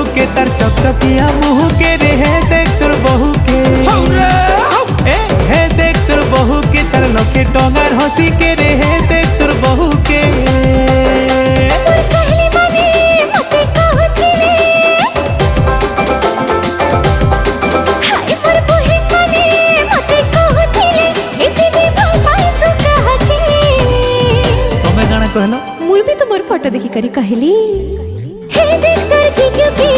बहू के तार चकचकिया मुँह के रे हे देख तोर बहू के हे देख तोर बहू के तार लखे टंगार हसी के रे हे देख तोर बहू के कहलो मुई भी तुमर फोटो देखी करी कहली हे देख कर जीजू की